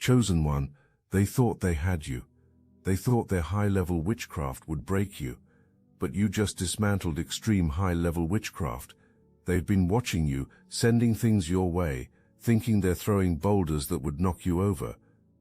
Chosen one, they thought they had you. They thought their high-level witchcraft would break you. But you just dismantled extreme high-level witchcraft. They've been watching you, sending things your way, thinking they're throwing boulders that would knock you over.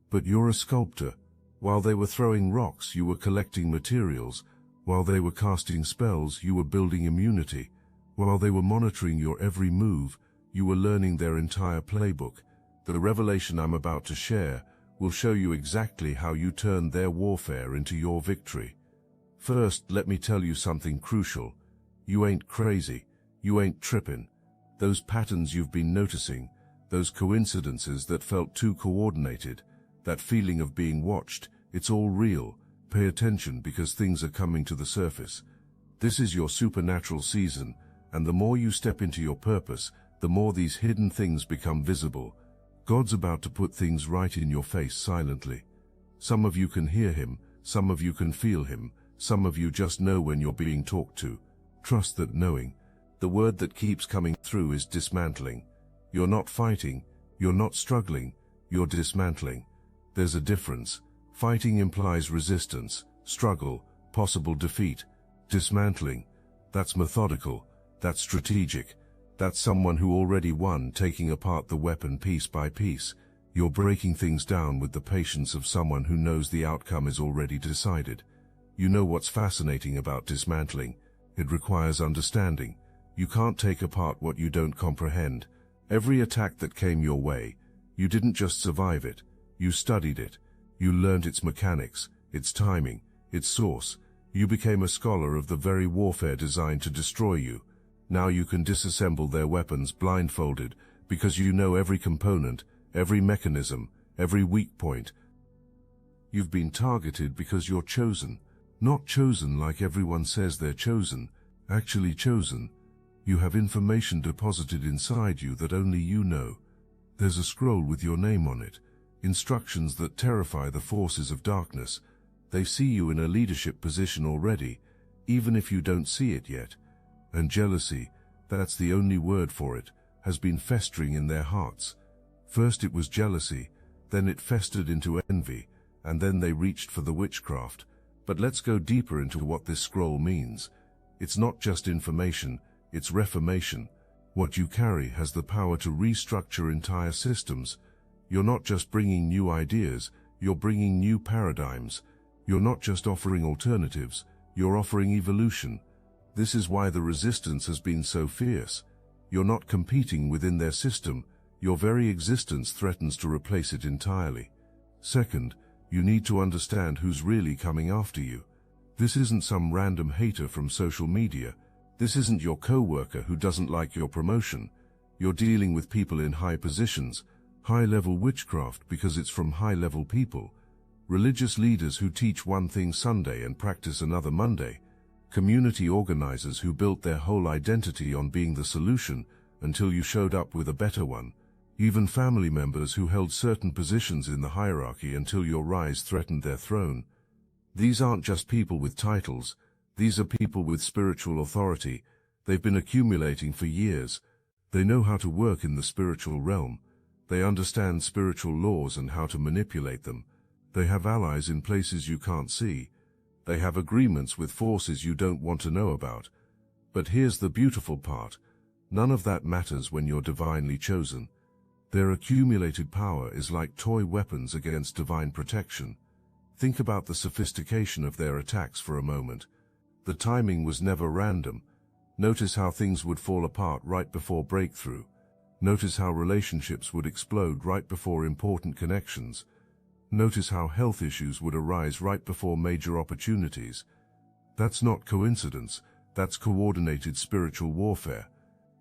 But you're a sculptor. While they were throwing rocks, you were collecting materials. While they were casting spells, you were building immunity. While they were monitoring your every move, you were learning their entire playbook. The revelation I'm about to share will show you exactly how you turned their warfare into your victory. First, let me tell you something crucial. You ain't crazy. You ain't tripping. Those patterns you've been noticing, those coincidences that felt too coordinated, that feeling of being watched, it's all real. Pay attention because things are coming to the surface. This is your supernatural season, and the more you step into your purpose, the more these hidden things become visible. God's about to put things right in your face silently. Some of you can hear him, some of you can feel him, some of you just know when you're being talked to. Trust that knowing. The word that keeps coming through is dismantling. You're not fighting, you're not struggling, you're dismantling. There's a difference. Fighting implies resistance, struggle, possible defeat. Dismantling, that's methodical, that's strategic. That's someone who already won, taking apart the weapon piece by piece. You're breaking things down with the patience of someone who knows the outcome is already decided. You know what's fascinating about dismantling? It requires understanding. You can't take apart what you don't comprehend. Every attack that came your way, you didn't just survive it. You studied it. You learned its mechanics, its timing, its source. You became a scholar of the very warfare designed to destroy you. Now you can disassemble their weapons blindfolded because you know every component, every mechanism, every weak point. You've been targeted because you're chosen. Not chosen like everyone says they're chosen, actually chosen. You have information deposited inside you that only you know. There's a scroll with your name on it, instructions that terrify the forces of darkness. They see you in a leadership position already, even if you don't see it yet. And jealousy, that's the only word for it, has been festering in their hearts. First it was jealousy, then it festered into envy, and then they reached for the witchcraft. But let's go deeper into what this scroll means. It's not just information, it's reformation. What you carry has the power to restructure entire systems. You're not just bringing new ideas, you're bringing new paradigms. You're not just offering alternatives, you're offering evolution. This is why the resistance has been so fierce. You're not competing within their system, your very existence threatens to replace it entirely. Second, you need to understand who's really coming after you. This isn't some random hater from social media. This isn't your co-worker who doesn't like your promotion. You're dealing with people in high positions, high-level witchcraft because it's from high-level people. Religious leaders who teach one thing Sunday and practice another Monday. Community organizers who built their whole identity on being the solution until you showed up with a better one. Even family members who held certain positions in the hierarchy until your rise threatened their throne. These aren't just people with titles. These are people with spiritual authority. They've been accumulating for years. They know how to work in the spiritual realm. They understand spiritual laws and how to manipulate them. They have allies in places you can't see. They have agreements with forces you don't want to know about. But here's the beautiful part. None of that matters when you're divinely chosen. Their accumulated power is like toy weapons against divine protection. Think about the sophistication of their attacks for a moment. The timing was never random. Notice how things would fall apart right before breakthrough. Notice how relationships would explode right before important connections. Notice how health issues would arise right before major opportunities. That's not coincidence, that's coordinated spiritual warfare.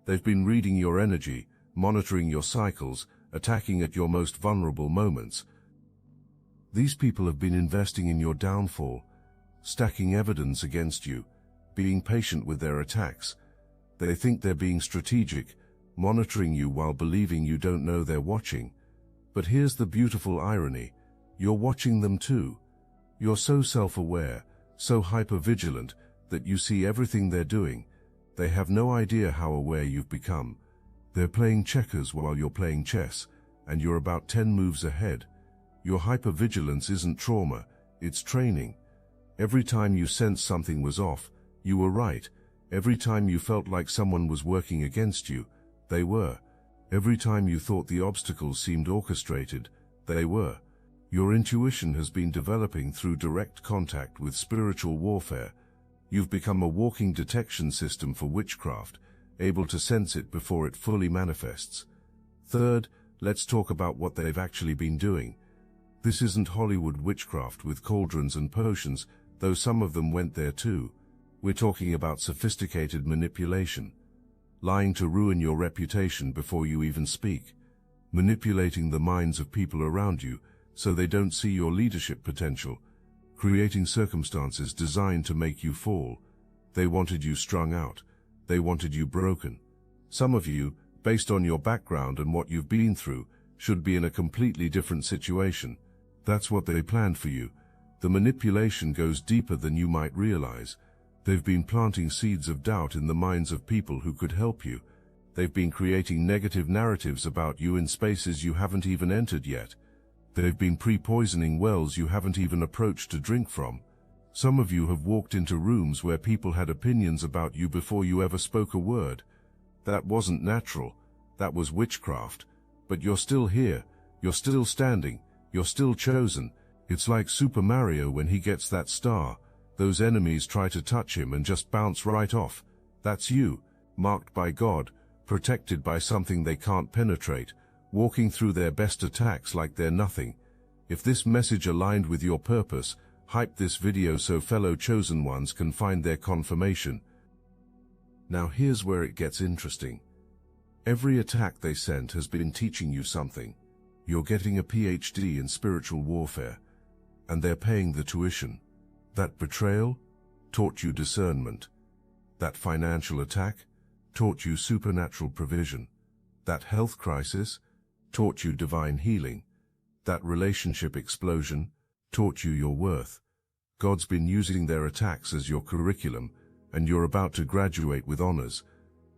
They've been reading your energy, monitoring your cycles, attacking at your most vulnerable moments. These people have been investing in your downfall, stacking evidence against you, being patient with their attacks. They think they're being strategic, monitoring you while believing you don't know they're watching. But here's the beautiful irony. You're watching them too. You're so self-aware, so hyper-vigilant, that you see everything they're doing. They have no idea how aware you've become. They're playing checkers while you're playing chess, and you're about 10 moves ahead. Your hypervigilance isn't trauma, it's training. Every time you sensed something was off, you were right. Every time you felt like someone was working against you, they were. Every time you thought the obstacles seemed orchestrated, they were. Your intuition has been developing through direct contact with spiritual warfare. You've become a walking detection system for witchcraft, able to sense it before it fully manifests. Third, let's talk about what they've actually been doing. This isn't Hollywood witchcraft with cauldrons and potions, though some of them went there too. We're talking about sophisticated manipulation. Lying to ruin your reputation before you even speak. Manipulating the minds of people around you so they don't see your leadership potential. Creating circumstances designed to make you fall. They wanted you strung out. They wanted you broken. Some of you, based on your background and what you've been through, should be in a completely different situation. That's what they planned for you. The manipulation goes deeper than you might realize. They've been planting seeds of doubt in the minds of people who could help you. They've been creating negative narratives about you in spaces you haven't even entered yet. They've been pre-poisoning wells you haven't even approached to drink from. Some of you have walked into rooms where people had opinions about you before you ever spoke a word. That wasn't natural. That was witchcraft. But you're still here. You're still standing. You're still chosen. It's like Super Mario when he gets that star. Those enemies try to touch him and just bounce right off. That's you, marked by God, protected by something they can't penetrate, walking through their best attacks like they're nothing. If this message aligned with your purpose, hype this video so fellow chosen ones can find their confirmation. Now here's where it gets interesting. Every attack they sent has been teaching you something. You're getting a PhD in spiritual warfare, and they're paying the tuition. That betrayal taught you discernment. That financial attack taught you supernatural provision. That health crisis taught you divine healing. That relationship explosion taught you your worth. God's been using their attacks as your curriculum, and you're about to graduate with honors.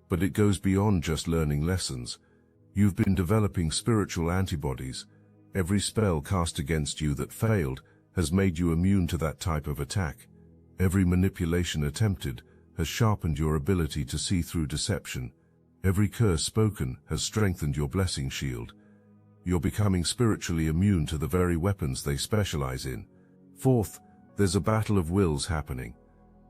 But it goes beyond just learning lessons. You've been developing spiritual antibodies. Every spell cast against you that failed has made you immune to that type of attack. Every manipulation attempted has sharpened your ability to see through deception. Every curse spoken has strengthened your blessing shield. You're becoming spiritually immune to the very weapons they specialize in. Fourth, there's a battle of wills happening.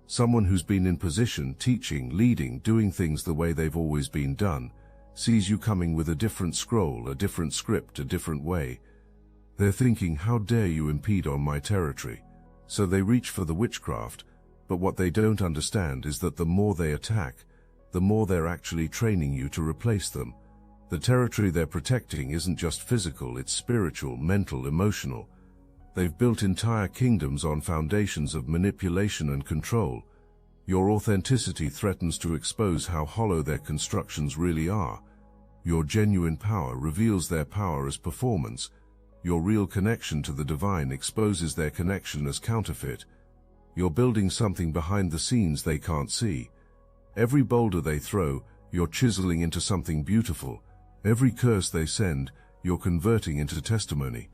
Someone who's been in position, teaching, leading, doing things the way they've always been done, sees you coming with a different scroll, a different script, a different way. They're thinking, how dare you impede on my territory? So they reach for the witchcraft, but what they don't understand is that the more they attack, the more they're actually training you to replace them. The territory they're protecting isn't just physical, it's spiritual, mental, emotional. They've built entire kingdoms on foundations of manipulation and control. Your authenticity threatens to expose how hollow their constructions really are. Your genuine power reveals their power as performance. Your real connection to the divine exposes their connection as counterfeit. You're building something behind the scenes they can't see. Every boulder they throw, you're chiseling into something beautiful. Every curse they send, you're converting into testimony.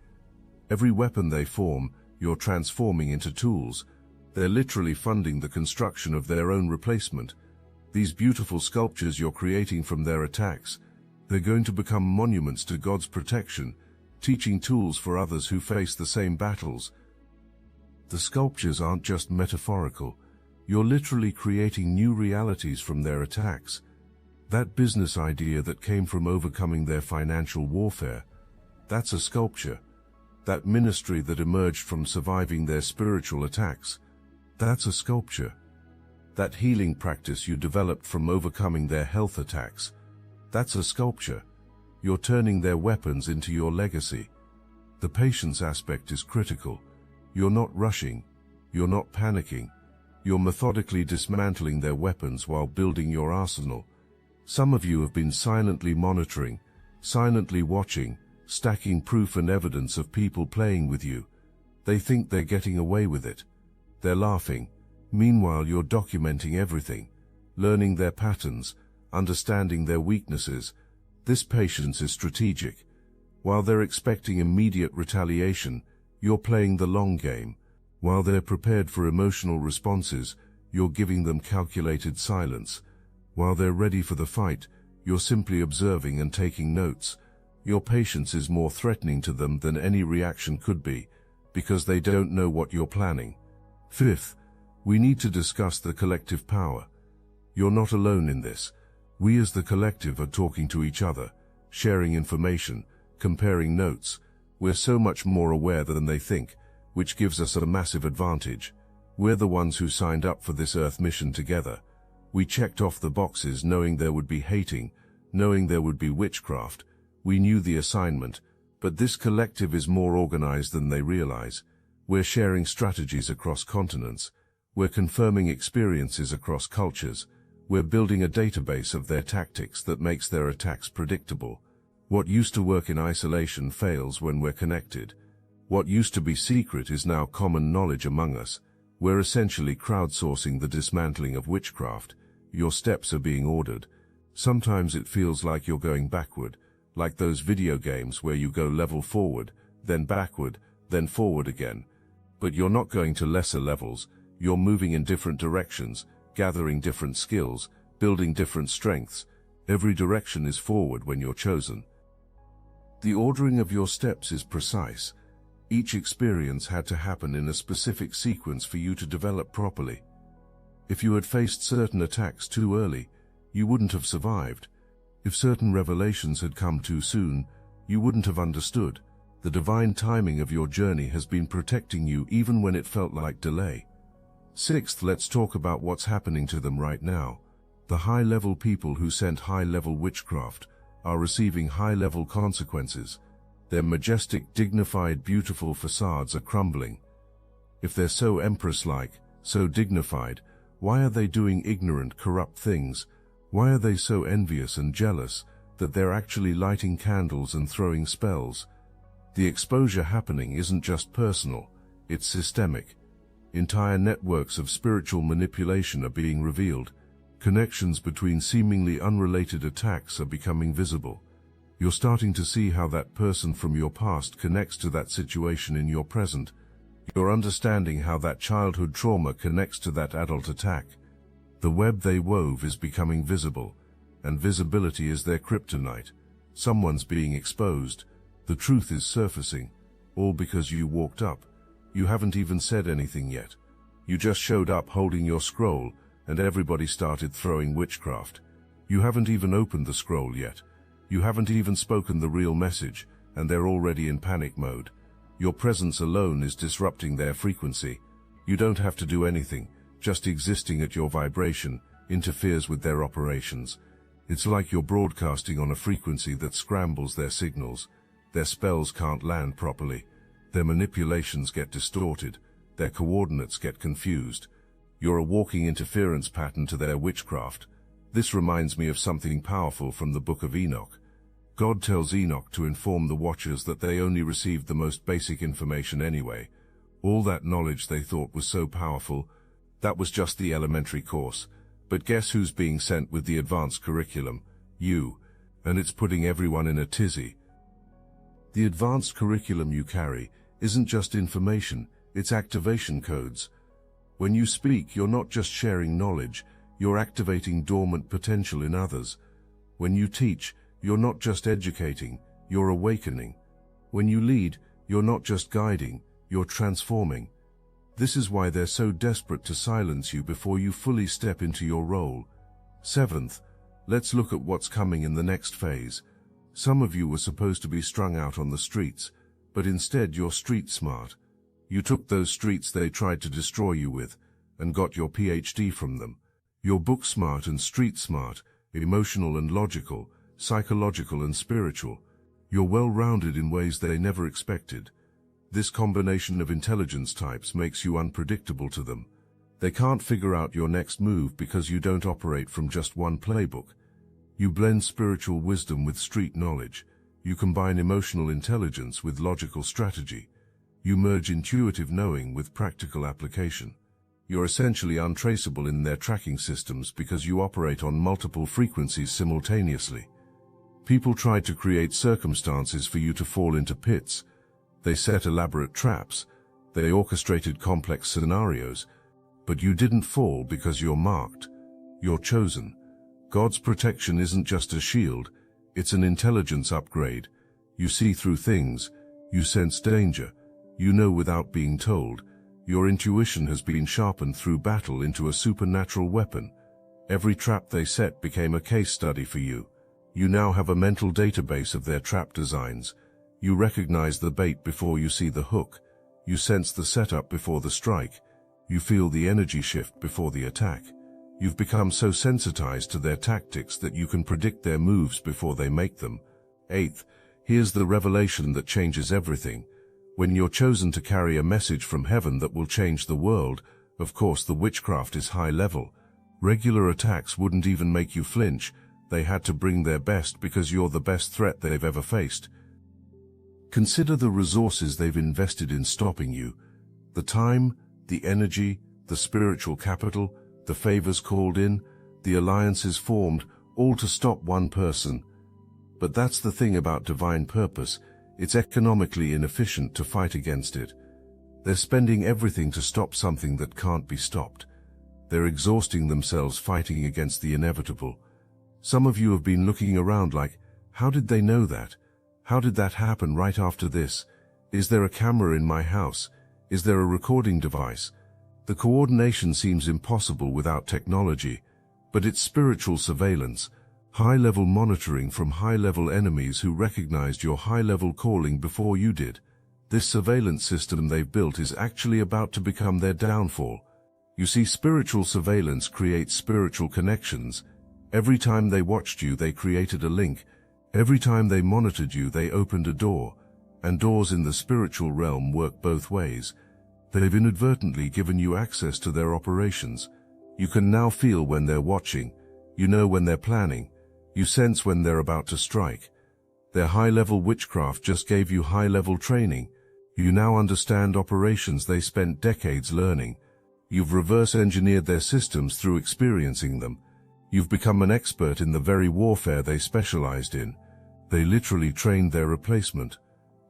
Every weapon they form, you're transforming into tools. They're literally funding the construction of their own replacement. These beautiful sculptures you're creating from their attacks, they're going to become monuments to God's protection, teaching tools for others who face the same battles. The sculptures aren't just metaphorical. You're literally creating new realities from their attacks. That business idea that came from overcoming their financial warfare, that's a sculpture. That ministry that emerged from surviving their spiritual attacks, that's a sculpture. That healing practice you developed from overcoming their health attacks, that's a sculpture. You're turning their weapons into your legacy. The patience aspect is critical. You're not rushing. You're not panicking. You're methodically dismantling their weapons while building your arsenal. Some of you have been silently monitoring, silently watching, stacking proof and evidence of people playing with you. They think they're getting away with it. They're laughing. Meanwhile, you're documenting everything, learning their patterns, understanding their weaknesses. This patience is strategic. While they're expecting immediate retaliation, you're playing the long game. While they're prepared for emotional responses, you're giving them calculated silence. While they're ready for the fight, you're simply observing and taking notes. Your patience is more threatening to them than any reaction could be, because they don't know what you're planning. Fifth, we need to discuss the collective power. You're not alone in this. We as the collective are talking to each other, sharing information, comparing notes. We're so much more aware than they think, which gives us a massive advantage. We're the ones who signed up for this Earth mission together. We checked off the boxes knowing there would be hating, knowing there would be witchcraft. We knew the assignment, but this collective is more organized than they realize. We're sharing strategies across continents. We're confirming experiences across cultures. We're building a database of their tactics that makes their attacks predictable. What used to work in isolation fails when we're connected. What used to be secret is now common knowledge among us. We're essentially crowdsourcing the dismantling of witchcraft. Your steps are being ordered. Sometimes it feels like you're going backward, like those video games where you go level forward, then backward, then forward again. But you're not going to lesser levels. You're moving in different directions, gathering different skills, building different strengths. Every direction is forward when you're chosen. The ordering of your steps is precise. Each experience had to happen in a specific sequence for you to develop properly. If you had faced certain attacks too early, you wouldn't have survived. If certain revelations had come too soon, you wouldn't have understood. The divine timing of your journey has been protecting you even when it felt like delay. Sixth, let's talk about what's happening to them right now. The high-level people who sent high-level witchcraft are receiving high-level consequences. Their majestic, dignified, beautiful facades are crumbling. If they're so empress-like, so dignified, why are they doing ignorant, corrupt things? Why are they so envious and jealous that they're actually lighting candles and throwing spells? The exposure happening isn't just personal, it's systemic. Entire networks of spiritual manipulation are being revealed. Connections between seemingly unrelated attacks are becoming visible. You're starting to see how that person from your past connects to that situation in your present. You're understanding how that childhood trauma connects to that adult attack. The web they wove is becoming visible, and visibility is their kryptonite. Someone's being exposed. The truth is surfacing, all because you walked up. You haven't even said anything yet. You just showed up holding your scroll, and everybody started throwing witchcraft. You haven't even opened the scroll yet. You haven't even spoken the real message, and they're already in panic mode. Your presence alone is disrupting their frequency. You don't have to do anything, just existing at your vibration interferes with their operations. It's like you're broadcasting on a frequency that scrambles their signals. Their spells can't land properly. Their manipulations get distorted. Their coordinates get confused. You're a walking interference pattern to their witchcraft. This reminds me of something powerful from the Book of Enoch. God tells Enoch to inform the Watchers that they only received the most basic information anyway. All that knowledge they thought was so powerful, that was just the elementary course. But guess who's being sent with the advanced curriculum? You. And it's putting everyone in a tizzy. The advanced curriculum you carry isn't just information, it's activation codes. When you speak, you're not just sharing knowledge, you're activating dormant potential in others. When you teach, you're not just educating, you're awakening. When you lead, you're not just guiding, you're transforming. This is why they're so desperate to silence you before you fully step into your role. Seventh, let's look at what's coming in the next phase. Some of you were supposed to be strung out on the streets, but instead you're street smart. You took those streets they tried to destroy you with, and got your PhD from them. You're book smart and street smart, emotional and logical, psychological and spiritual. You're well-rounded in ways they never expected. This combination of intelligence types makes you unpredictable to them. They can't figure out your next move because you don't operate from just one playbook. You blend spiritual wisdom with street knowledge. You combine emotional intelligence with logical strategy. You merge intuitive knowing with practical application. You're essentially untraceable in their tracking systems because you operate on multiple frequencies simultaneously. People tried to create circumstances for you to fall into pits. They set elaborate traps. They orchestrated complex scenarios. But you didn't fall because you're marked. You're chosen. God's protection isn't just a shield, it's an intelligence upgrade. You see through things, you sense danger, you know without being told. Your intuition has been sharpened through battle into a supernatural weapon. Every trap they set became a case study for you. You now have a mental database of their trap designs. You recognize the bait before you see the hook. You sense the setup before the strike. You feel the energy shift before the attack. You've become so sensitized to their tactics that you can predict their moves before they make them. Eighth, here's the revelation that changes everything. When you're chosen to carry a message from heaven that will change the world, of course the witchcraft is high level. Regular attacks wouldn't even make you flinch. They had to bring their best because you're the best threat they've ever faced. Consider the resources they've invested in stopping you. The time, the energy, the spiritual capital, the favors called in, the alliances formed, all to stop one person. But that's the thing about divine purpose. It's economically inefficient to fight against it. They're spending everything to stop something that can't be stopped. They're exhausting themselves fighting against the inevitable. Some of you have been looking around like, how did they know that? How did that happen right after this? Is there a camera in my house? Is there a recording device? The coordination seems impossible without technology, but it's spiritual surveillance, high-level monitoring from high-level enemies who recognized your high-level calling before you did. This surveillance system they've built is actually about to become their downfall. You see, spiritual surveillance creates spiritual connections. Every time they watched you, they created a link. Every time they monitored you, they opened a door. And doors in the spiritual realm work both ways. They've inadvertently given you access to their operations. You can now feel when they're watching. You know when they're planning. You sense when they're about to strike. Their high-level witchcraft just gave you high-level training. You now understand operations they spent decades learning. You've reverse-engineered their systems through experiencing them. You've become an expert in the very warfare they specialized in. They literally trained their replacement.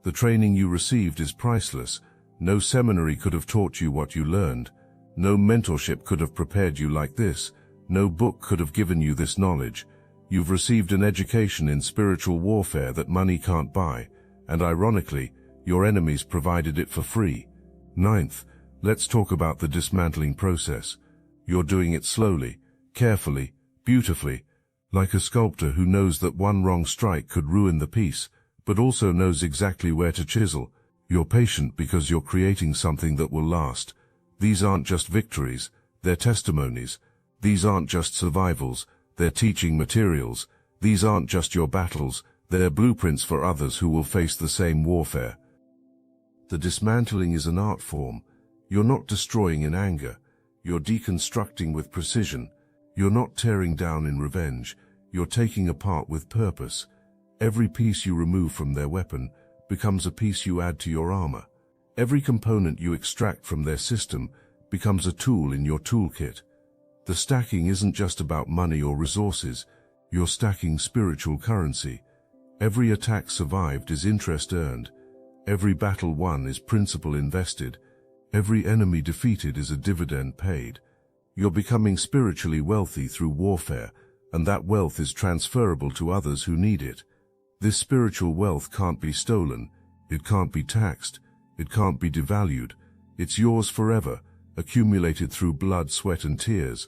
The training you received is priceless. No seminary could have taught you what you learned. No mentorship could have prepared you like this. No book could have given you this knowledge. You've received an education in spiritual warfare that money can't buy, and ironically, your enemies provided it for free. Ninth, let's talk about the dismantling process. You're doing it slowly, carefully, beautifully, like a sculptor who knows that one wrong strike could ruin the piece, but also knows exactly where to chisel. You're patient because you're creating something that will last. These aren't just victories, they're testimonies. These aren't just survivals, they're teaching materials. These aren't just your battles, they're blueprints for others who will face the same warfare. The dismantling is an art form. You're not destroying in anger. You're deconstructing with precision. You're not tearing down in revenge. You're taking apart with purpose. Every piece you remove from their weapon becomes a piece you add to your armor. Every component you extract from their system becomes a tool in your toolkit. The stacking isn't just about money or resources. You're stacking spiritual currency. Every attack survived is interest earned. Every battle won is principal invested. Every enemy defeated is a dividend paid. You're becoming spiritually wealthy through warfare, and that wealth is transferable to others who need it. This spiritual wealth can't be stolen, it can't be taxed, it can't be devalued. It's yours forever, accumulated through blood, sweat and tears.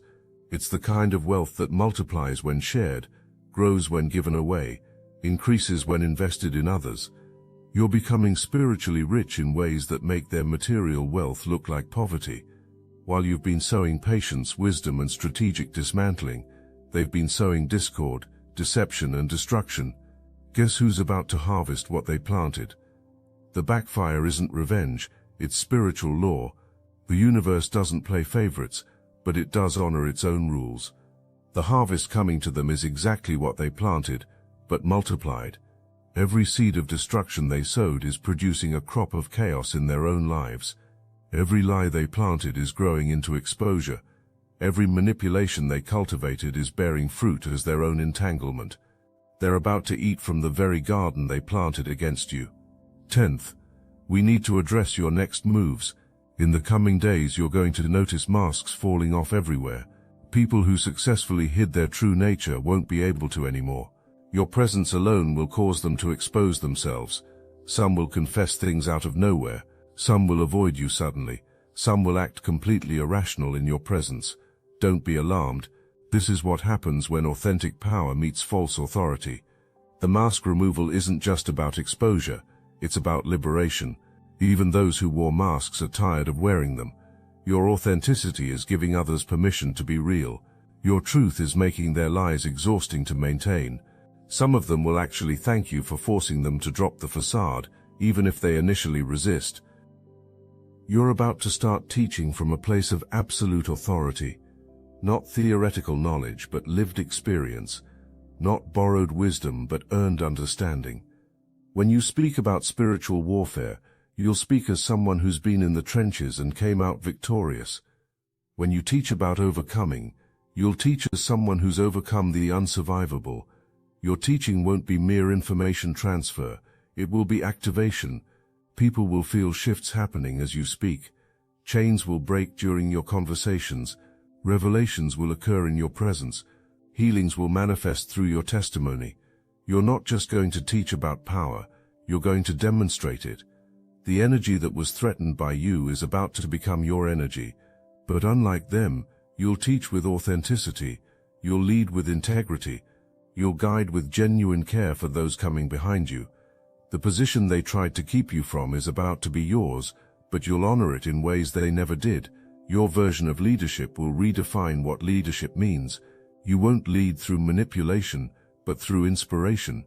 It's the kind of wealth that multiplies when shared, grows when given away, increases when invested in others. You're becoming spiritually rich in ways that make their material wealth look like poverty. While you've been sowing patience, wisdom and strategic dismantling, they've been sowing discord, deception and destruction. Guess who's about to harvest what they planted? The backfire isn't revenge, it's spiritual law. The universe doesn't play favorites, but it does honor its own rules. The harvest coming to them is exactly what they planted, but multiplied. Every seed of destruction they sowed is producing a crop of chaos in their own lives. Every lie they planted is growing into exposure. Every manipulation they cultivated is bearing fruit as their own entanglement. They're about to eat from the very garden they planted against you. 10th, we need to address your next moves. In the coming days, you're going to notice masks falling off everywhere. People who successfully hid their true nature won't be able to anymore. Your presence alone will cause them to expose themselves. Some will confess things out of nowhere. Some will avoid you suddenly. Some will act completely irrational in your presence. Don't be alarmed. This is what happens when authentic power meets false authority. The mask removal isn't just about exposure. It's about liberation. Even those who wore masks are tired of wearing them. Your authenticity is giving others permission to be real. Your truth is making their lies exhausting to maintain. Some of them will actually thank you for forcing them to drop the facade, even if they initially resist. You're about to start teaching from a place of absolute authority. Not theoretical knowledge, but lived experience. Not borrowed wisdom, but earned understanding. When you speak about spiritual warfare, you'll speak as someone who's been in the trenches and came out victorious. When you teach about overcoming, you'll teach as someone who's overcome the unsurvivable. Your teaching won't be mere information transfer, it will be activation. People will feel shifts happening as you speak. Chains will break during your conversations. Revelations will occur in your presence. Healings will manifest through your testimony. You're not just going to teach about power, you're going to demonstrate it. The energy that was threatened by you is about to become your energy. But unlike them, you'll teach with authenticity. You'll lead with integrity. You'll guide with genuine care for those coming behind you. The position they tried to keep you from is about to be yours, but you'll honor it in ways they never did. Your version of leadership will redefine what leadership means. You won't lead through manipulation, but through inspiration.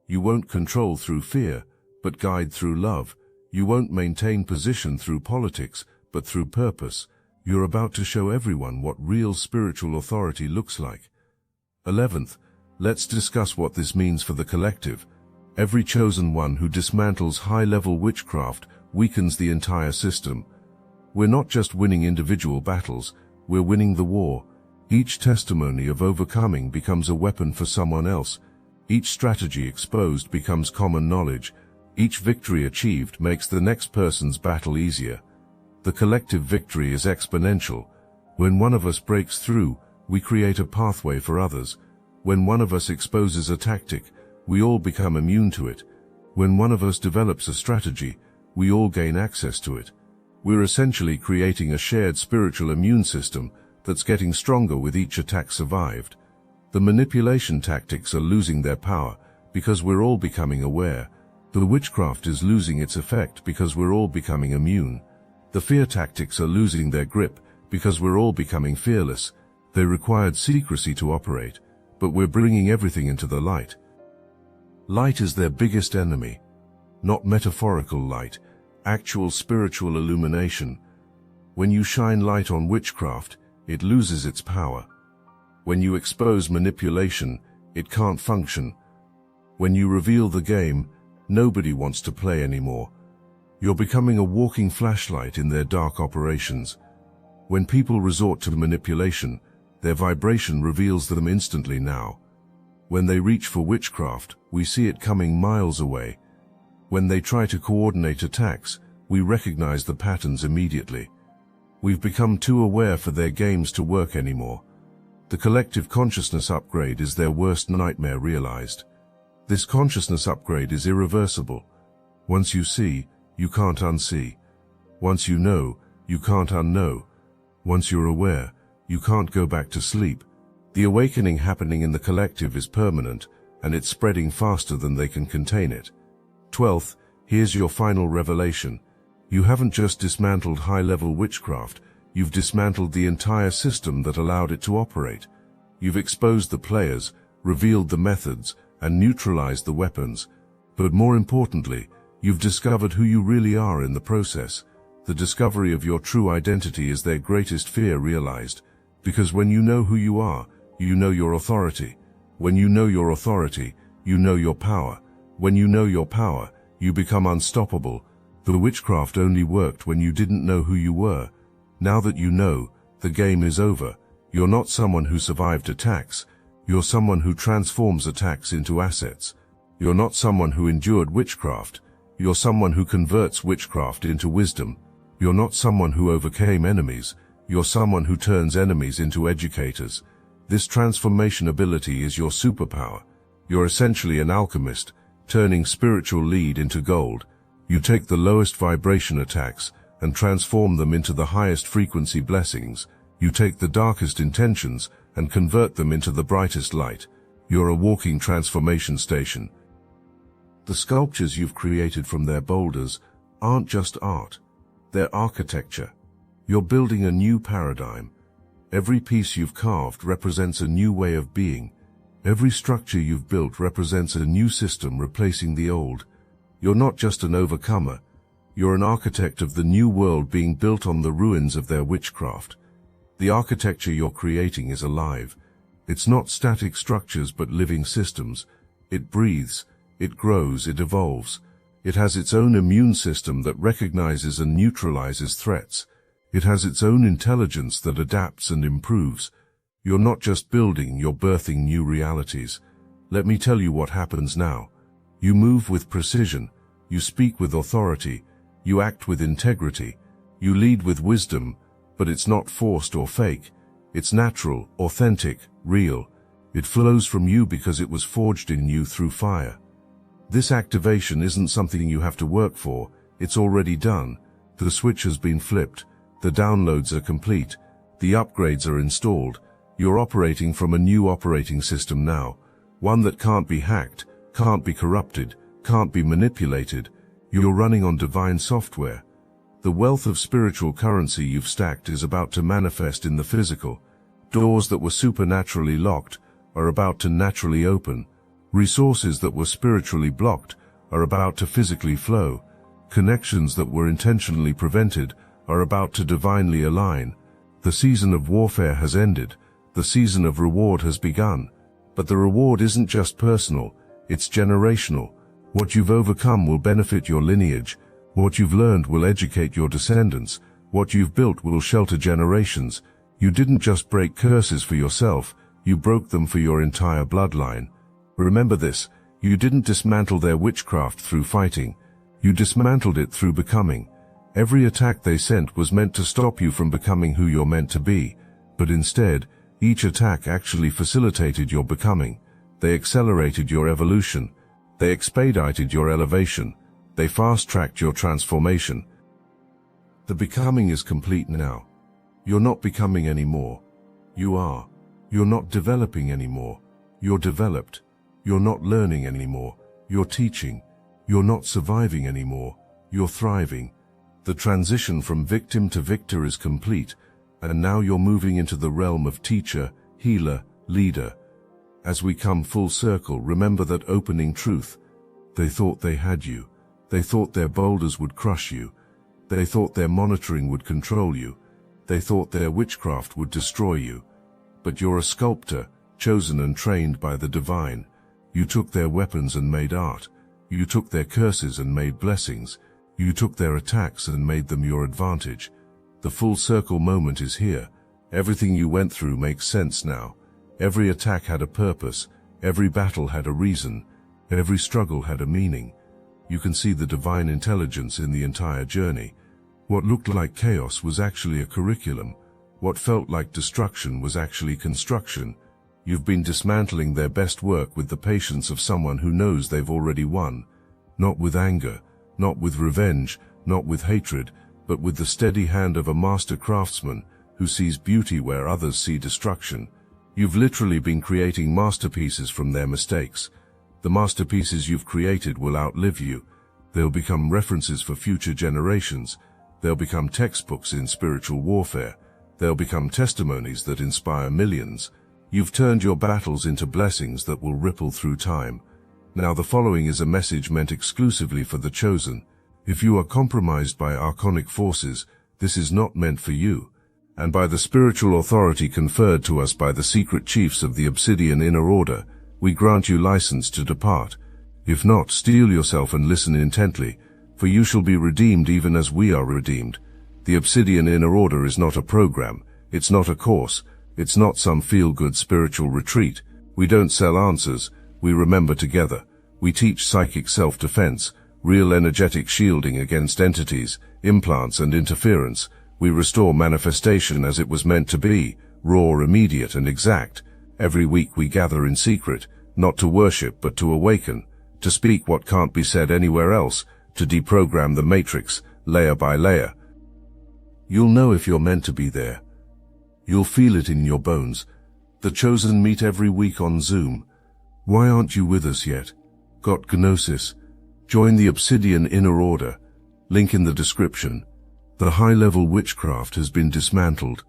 You won't control through fear, but guide through love. You won't maintain position through politics, but through purpose. You're about to show everyone what real spiritual authority looks like. 11th, let's discuss what this means for the collective. Every chosen one who dismantles high-level witchcraft weakens the entire system. We're not just winning individual battles, we're winning the war. Each testimony of overcoming becomes a weapon for someone else. Each strategy exposed becomes common knowledge. Each victory achieved makes the next person's battle easier. The collective victory is exponential. When one of us breaks through, we create a pathway for others. When one of us exposes a tactic, we all become immune to it. When one of us develops a strategy, we all gain access to it. We're essentially creating a shared spiritual immune system that's getting stronger with each attack survived. The manipulation tactics are losing their power because we're all becoming aware. The witchcraft is losing its effect because we're all becoming immune. The fear tactics are losing their grip because we're all becoming fearless. They required secrecy to operate, but we're bringing everything into the light. Light is their biggest enemy. Not metaphorical light, actual spiritual illumination. When you shine light on witchcraft, it loses its power. When you expose manipulation, it can't function. When you reveal the game, nobody wants to play anymore. You're becoming a walking flashlight in their dark operations. When people resort to manipulation, their vibration reveals them instantly now. When they reach for witchcraft, we see it coming miles away. When they try to coordinate attacks, we recognize the patterns immediately. We've become too aware for their games to work anymore. The collective consciousness upgrade is their worst nightmare realized. This consciousness upgrade is irreversible. Once you see, you can't unsee. Once you know, you can't unknow. Once you're aware, you can't go back to sleep. The awakening happening in the collective is permanent, and it's spreading faster than they can contain it. 12th, here's your final revelation. You haven't just dismantled high-level witchcraft, you've dismantled the entire system that allowed it to operate. You've exposed the players, revealed the methods, and neutralized the weapons. But more importantly, you've discovered who you really are in the process. The discovery of your true identity is their greatest fear realized. Because when you know who you are, you know your authority. When you know your authority, you know your power. When you know your power, you become unstoppable. The witchcraft only worked when you didn't know who you were. Now that you know, the game is over. You're not someone who survived attacks. You're someone who transforms attacks into assets. You're not someone who endured witchcraft. You're someone who converts witchcraft into wisdom. You're not someone who overcame enemies. You're someone who turns enemies into educators. This transformation ability is your superpower. You're essentially an alchemist, turning spiritual lead into gold. You take the lowest vibration attacks and transform them into the highest frequency blessings. You take the darkest intentions and convert them into the brightest light. You're a walking transformation station. The sculptures you've created from their boulders aren't just art. They're architecture. You're building a new paradigm. Every piece you've carved represents a new way of being. Every structure you've built represents a new system replacing the old. You're not just an overcomer. You're an architect of the new world being built on the ruins of their witchcraft. The architecture you're creating is alive. It's not static structures but living systems. It breathes, it grows, it evolves. It has its own immune system that recognizes and neutralizes threats. It has its own intelligence that adapts and improves. You're not just building, you're birthing new realities. Let me tell you what happens now. You move with precision. You speak with authority. You act with integrity. You lead with wisdom, but it's not forced or fake. It's natural, authentic, real. It flows from you because it was forged in you through fire. This activation isn't something you have to work for. It's already done. The switch has been flipped. The downloads are complete. The upgrades are installed. You're operating from a new operating system now. One that can't be hacked, can't be corrupted, can't be manipulated. You're running on divine software. The wealth of spiritual currency you've stacked is about to manifest in the physical. Doors that were supernaturally locked are about to naturally open. Resources that were spiritually blocked are about to physically flow. Connections that were intentionally prevented are about to divinely align. The season of warfare has ended. The season of reward has begun. But the reward isn't just personal, it's generational. What you've overcome will benefit your lineage. What you've learned will educate your descendants. What you've built will shelter generations. You didn't just break curses for yourself, you broke them for your entire bloodline. Remember this, you didn't dismantle their witchcraft through fighting. You dismantled it through becoming. Every attack they sent was meant to stop you from becoming who you're meant to be. But instead, each attack actually facilitated your becoming. They accelerated your evolution. They expedited your elevation. They fast-tracked your transformation. The becoming is complete now. You're not becoming anymore. You are. You're not developing anymore. You're developed. You're not learning anymore. You're teaching. You're not surviving anymore. You're thriving. The transition from victim to victor is complete, and now you're moving into the realm of teacher, healer, leader. As we come full circle, remember that opening truth. They thought they had you. They thought their boulders would crush you. They thought their monitoring would control you. They thought their witchcraft would destroy you. But you're a sculptor, chosen and trained by the divine. You took their weapons and made art. You took their curses and made blessings. You took their attacks and made them your advantage. The full circle moment is here. Everything you went through makes sense now. Every attack had a purpose. Every battle had a reason. Every struggle had a meaning. You can see the divine intelligence in the entire journey. What looked like chaos was actually a curriculum. What felt like destruction was actually construction. You've been dismantling their best work with the patience of someone who knows they've already won. Not with anger, not with revenge, not with hatred, but with the steady hand of a master craftsman who sees beauty where others see destruction. You've literally been creating masterpieces from their mistakes. The masterpieces you've created will outlive you. They'll become references for future generations. They'll become textbooks in spiritual warfare. They'll become testimonies that inspire millions. You've turned your battles into blessings that will ripple through time. Now the following is a message meant exclusively for the chosen. If you are compromised by archonic forces, this is not meant for you. And by the spiritual authority conferred to us by the secret chiefs of the Obsidian Inner Order, we grant you license to depart. If not, steel yourself and listen intently, for you shall be redeemed even as we are redeemed. The Obsidian Inner Order is not a program, it's not a course, it's not some feel-good spiritual retreat. We don't sell answers, we remember together. We teach psychic self-defense, real energetic shielding against entities, implants and interference. We restore manifestation as it was meant to be, raw, immediate and exact. Every week we gather in secret, not to worship but to awaken, to speak what can't be said anywhere else, to deprogram the matrix, layer by layer. You'll know if you're meant to be there. You'll feel it in your bones. The chosen meet every week on Zoom. Why aren't you with us yet? Got Gnosis? Join the Obsidian Inner Order. Link in the description. The high-level witchcraft has been dismantled.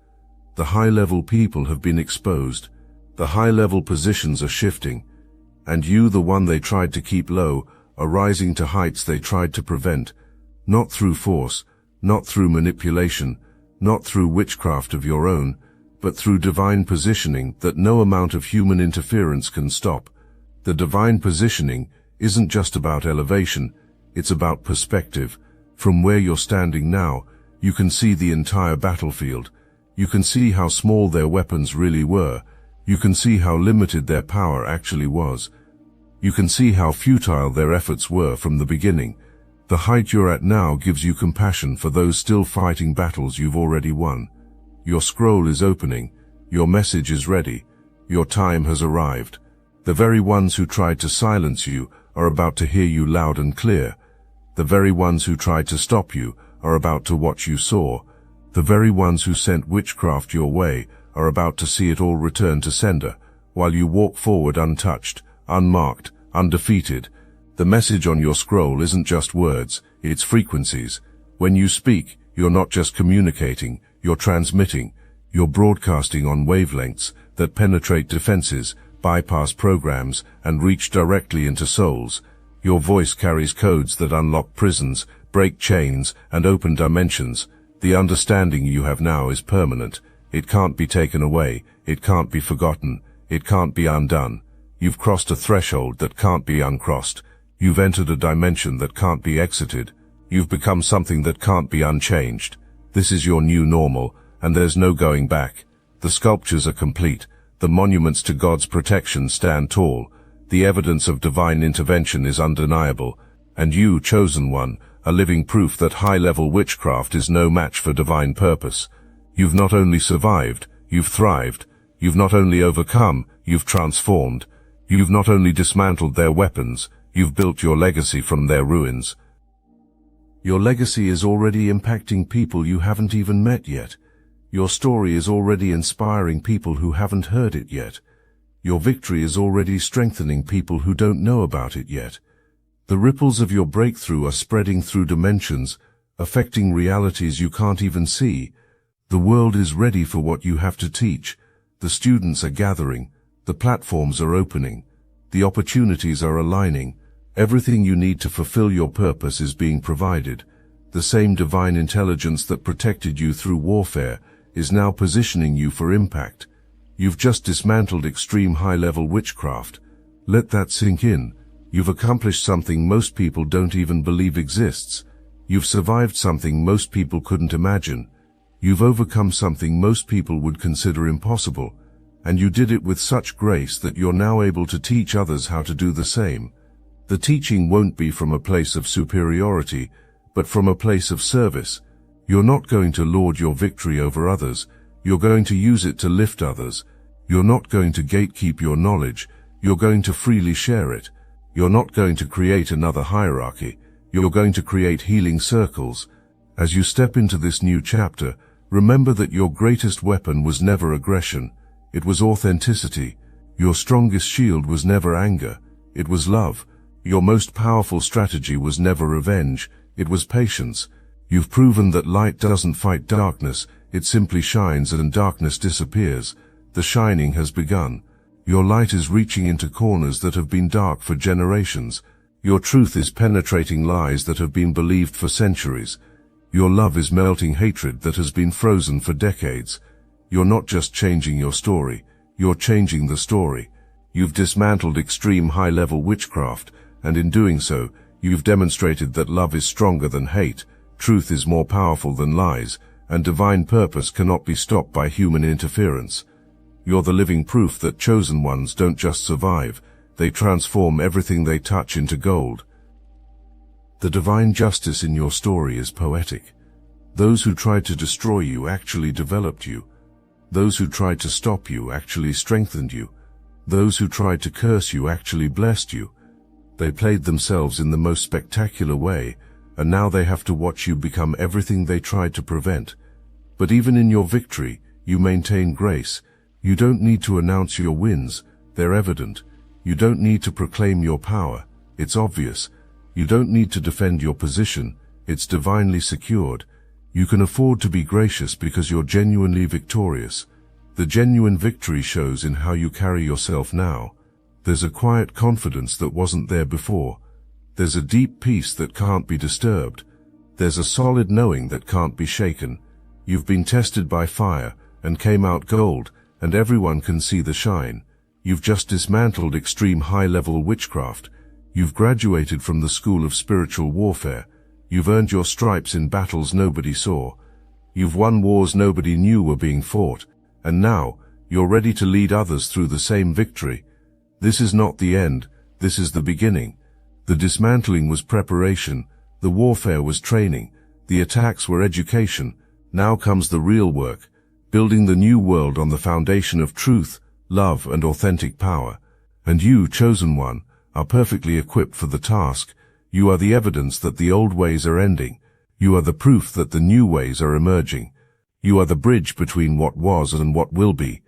The high-level people have been exposed. The high-level positions are shifting. And you, the one they tried to keep low, are rising to heights they tried to prevent. Not through force, not through manipulation, not through witchcraft of your own, but through divine positioning that no amount of human interference can stop. The divine positioning isn't just about elevation, it's about perspective. From where you're standing now, you can see the entire battlefield. You can see how small their weapons really were. You can see how limited their power actually was. You can see how futile their efforts were from the beginning. The height you're at now gives you compassion for those still fighting battles you've already won. Your scroll is opening. Your message is ready. Your time has arrived. The very ones who tried to silence you are about to hear you loud and clear. The very ones who tried to stop you are about to watch you soar. The very ones who sent witchcraft your way are about to see it all return to sender, while you walk forward untouched, unmarked, undefeated. The message on your scroll isn't just words, it's frequencies. When you speak, you're not just communicating, you're transmitting. You're broadcasting on wavelengths that penetrate defenses, bypass programs, and reach directly into souls. Your voice carries codes that unlock prisons, break chains, and open dimensions. The understanding you have now is permanent. It can't be taken away, it can't be forgotten, it can't be undone. You've crossed a threshold that can't be uncrossed. You've entered a dimension that can't be exited. You've become something that can't be unchanged. This is your new normal, and there's no going back. The sculptures are complete. The monuments to God's protection stand tall. The evidence of divine intervention is undeniable. And you, chosen one, are living proof that high-level witchcraft is no match for divine purpose. You've not only survived, you've thrived. You've not only overcome, you've transformed. You've not only dismantled their weapons, you've built your legacy from their ruins. Your legacy is already impacting people you haven't even met yet. Your story is already inspiring people who haven't heard it yet. Your victory is already strengthening people who don't know about it yet. The ripples of your breakthrough are spreading through dimensions, affecting realities you can't even see. The world is ready for what you have to teach. The students are gathering. The platforms are opening. The opportunities are aligning. Everything you need to fulfill your purpose is being provided. The same divine intelligence that protected you through warfare is now positioning you for impact. You've just dismantled extreme high-level witchcraft. Let that sink in. You've accomplished something most people don't even believe exists. You've survived something most people couldn't imagine. You've overcome something most people would consider impossible. And you did it with such grace that you're now able to teach others how to do the same. The teaching won't be from a place of superiority, but from a place of service. You're not going to lord your victory over others. You're going to use it to lift others. You're not going to gatekeep your knowledge. You're going to freely share it. You're not going to create another hierarchy. You're going to create healing circles. As you step into this new chapter, remember that your greatest weapon was never aggression. It was authenticity. Your strongest shield was never anger. It was love. Your most powerful strategy was never revenge. It was patience. You've proven that light doesn't fight darkness. It simply shines and darkness disappears. The shining has begun. Your light is reaching into corners that have been dark for generations. Your truth is penetrating lies that have been believed for centuries. Your love is melting hatred that has been frozen for decades. You're not just changing your story, you're changing the story. You've dismantled extreme high-level witchcraft, and in doing so, you've demonstrated that love is stronger than hate, truth is more powerful than lies, and divine purpose cannot be stopped by human interference. You're the living proof that chosen ones don't just survive, they transform everything they touch into gold. The divine justice in your story is poetic. Those who tried to destroy you actually developed you. Those who tried to stop you actually strengthened you. Those who tried to curse you actually blessed you. They played themselves in the most spectacular way, and now they have to watch you become everything they tried to prevent. But even in your victory, you maintain grace. You don't need to announce your wins, they're evident. You don't need to proclaim your power, it's obvious. You don't need to defend your position, it's divinely secured. You can afford to be gracious because you're genuinely victorious. The genuine victory shows in how you carry yourself now. There's a quiet confidence that wasn't there before. There's a deep peace that can't be disturbed. There's a solid knowing that can't be shaken. You've been tested by fire and came out gold, and everyone can see the shine. You've just dismantled extreme high-level witchcraft. You've graduated from the school of spiritual warfare. You've earned your stripes in battles nobody saw. You've won wars nobody knew were being fought, and now you're ready to lead others through the same victory. This is not the end, this is the beginning. The dismantling was preparation, the warfare was training, the attacks were education. Now comes the real work, building the new world on the foundation of truth, love, and authentic power. And you, chosen one, are perfectly equipped for the task. You are the evidence that the old ways are ending. You are the proof that the new ways are emerging. You are the bridge between what was and what will be.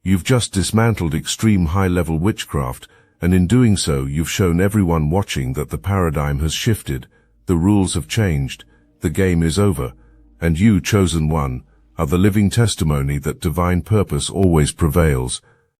You've just dismantled extreme high-level witchcraft, and in doing so you've shown everyone watching that the paradigm has shifted, the rules have changed, the game is over, and you, chosen one, are the living testimony that divine purpose always prevails.